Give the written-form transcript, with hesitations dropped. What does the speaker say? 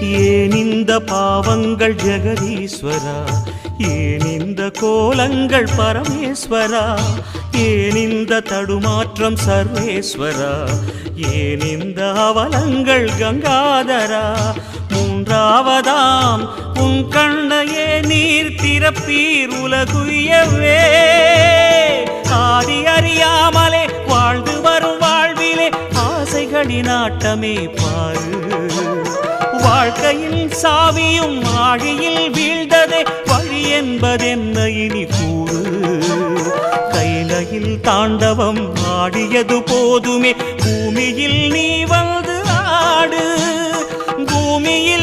ஏன் இந்த பாவங்கள் ஜெகதீஸ்வரா, ஏன் இந்த கோலங்கள் பரமேஸ்வரா, ஏன் இந்த தடுமாற்றம் சர்வேஸ்வரா, ஏன் இந்த அவலங்கள் கங்காதரா. மூன்றாவதாம் உன் கண்ணையே நீர் திறப்பீர் உலகுயவே. ஆதி அறியாமலே வாழ்ந்து வரும் வாழ்விலே ஆசைகளின் ஆட்டமே பாரு. வாழ்க்கையில் சாவியும் ஆழியில் வீழ்ந்ததே, வழி என்பதென்ன இனி கூறு. கைலையில் தாண்டவம் ஆடியது போதுமே, பூமியில் நீ வந்து ஆடு. பூமியில்